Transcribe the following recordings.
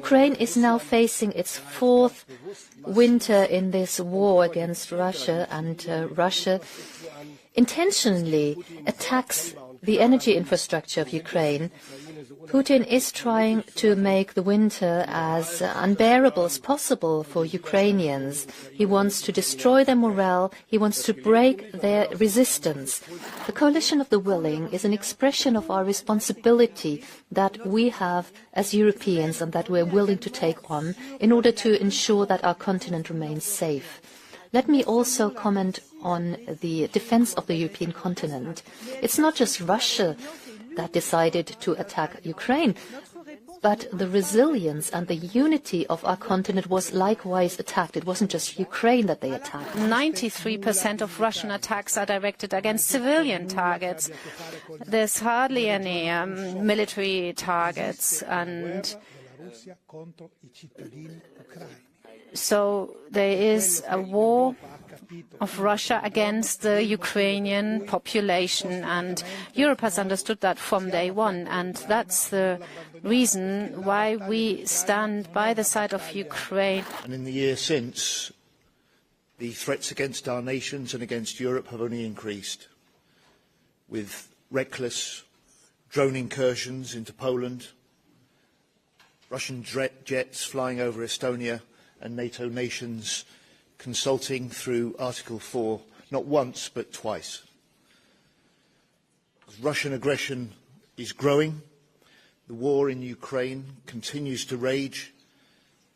Ukraine is now facing its fourth winter in this war against Russia, and Russia intentionally attacks the energy infrastructure of Ukraine. Putin is trying to make the winter as unbearable as possible for Ukrainians. He wants to destroy their morale. He wants to break their resistance. The coalition of the willing is an expression of our responsibility that we have as Europeans and that we're willing to take on in order to ensure that our continent remains safe. Let me also comment on the defense of the European continent. It's not just Russia that decided to attack Ukraine, but the resilience and the unity of our continent was likewise attacked. It wasn't just Ukraine that they attacked. 93% of Russian attacks are directed against civilian targets. There's hardly any military targets, and so there is a war of Russia against the Ukrainian population, and Europe has understood that from day one, and that's the reason why we stand by the side of Ukraine. And in the year since, the threats against our nations and against Europe have only increased, with reckless drone incursions into Poland, Russian jets flying over Estonia, and NATO nations consulting through Article 4, not once but twice. Russian aggression is growing, the war in Ukraine continues to rage,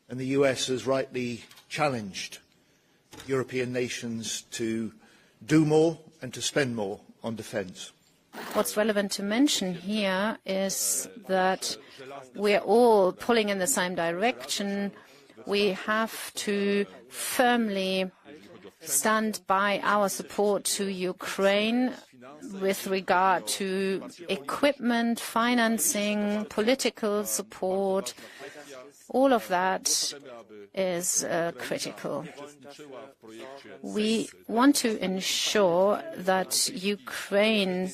and the US has rightly challenged European nations to do more and to spend more on defence. What's relevant to mention here is that we're all pulling in the same direction. We have to firmly stand by our support to Ukraine with regard to equipment, financing, political support. All of that is critical. We want to ensure that Ukraine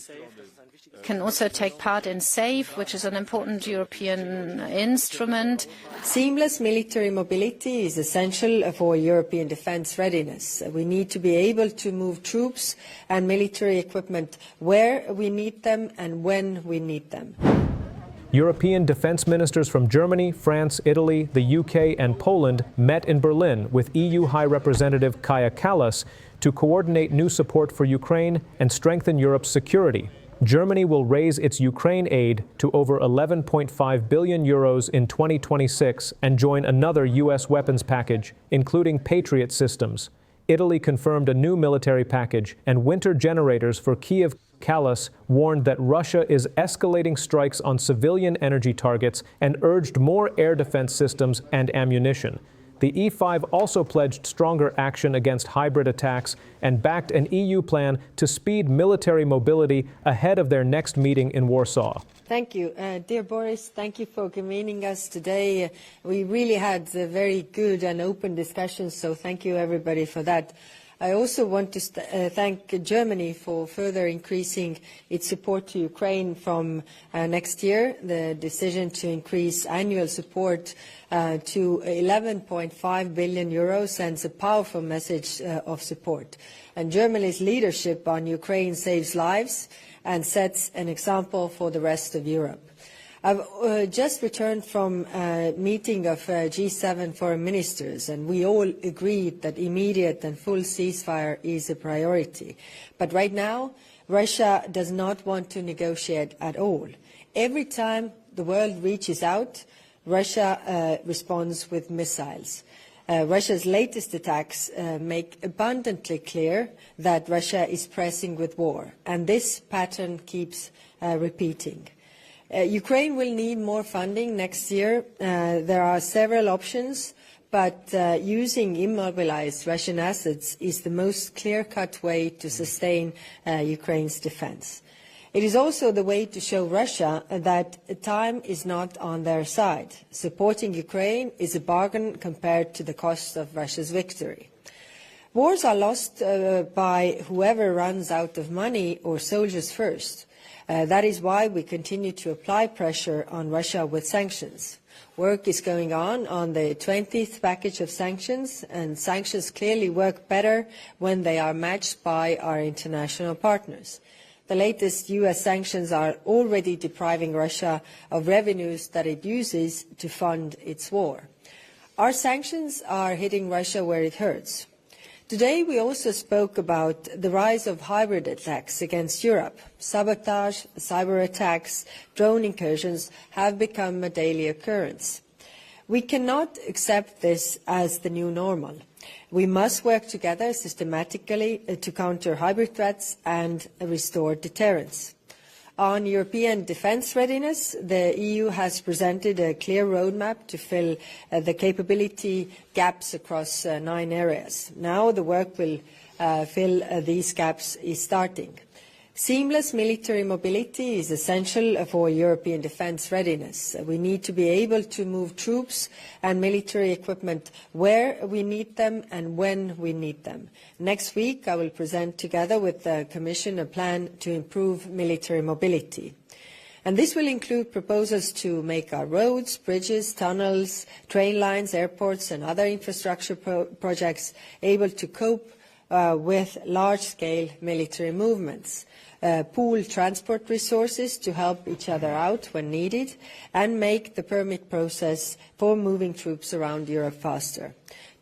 can also take part in SAFE, which is an important European instrument. Seamless military mobility is essential for European defence readiness. We need to be able to move troops and military equipment where we need them and when we need them. European defence ministers from Germany, France, Italy, the UK and Poland met in Berlin with EU High Representative Kaja Kallas to coordinate new support for Ukraine and strengthen Europe's security. Germany will raise its Ukraine aid to over 11.5 billion euros in 2026 and join another U.S. weapons package, including Patriot systems. Italy confirmed a new military package, and winter generators for Kyiv. Kallas warned that Russia is escalating strikes on civilian energy targets and urged more air defense systems and ammunition. The E5 also pledged stronger action against hybrid attacks and backed an EU plan to speed military mobility ahead of their next meeting in Warsaw. Thank you. Dear Boris, thank you for convening us today. We really had very good and open discussions, so thank you everybody for that. I also want to thank Germany for further increasing its support to Ukraine from next year. The decision to increase annual support to 11.5 billion euros sends a powerful message of support. And Germany's leadership on Ukraine saves lives and sets an example for the rest of Europe. I've just returned from a meeting of G7 foreign ministers, and we all agreed that immediate and full ceasefire is a priority. But right now, Russia does not want to negotiate at all. Every time the world reaches out, Russia responds with missiles. Russia's latest attacks make abundantly clear that Russia is pressing with war, and this pattern keeps repeating. Ukraine will need more funding next year. There are several options, but using immobilized Russian assets is the most clear-cut way to sustain Ukraine's defense. It is also the way to show Russia that time is not on their side. Supporting Ukraine is a bargain compared to the cost of Russia's victory. Wars are lost by whoever runs out of money or soldiers first. That is why we continue to apply pressure on Russia with sanctions. Work is going on the 20th package of sanctions, and sanctions clearly work better when they are matched by our international partners. The latest US sanctions are already depriving Russia of revenues that it uses to fund its war. Our sanctions are hitting Russia where it hurts. Today we also spoke about the rise of hybrid attacks against Europe. Sabotage, cyber attacks, drone incursions have become a daily occurrence. We cannot accept this as the new normal. We must work together systematically to counter hybrid threats and restore deterrence. On European defence readiness, the EU has presented a clear roadmap to fill the capability gaps across 9 areas. Now the work will fill these gaps is starting. Seamless military mobility is essential for European defence readiness. We need to be able to move troops and military equipment where we need them and when we need them. Next week, I will present together with the Commission a plan to improve military mobility. And this will include proposals to make our roads, bridges, tunnels, train lines, airports and other infrastructure projects able to cope with large-scale military movements. Pool transport resources to help each other out when needed, and make the permit process for moving troops around Europe faster.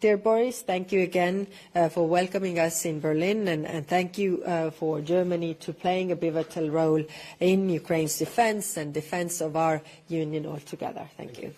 Dear Boris, thank you again for welcoming us in Berlin, and thank you for Germany to playing a pivotal role in Ukraine's defence and defence of our union altogether. Thank you.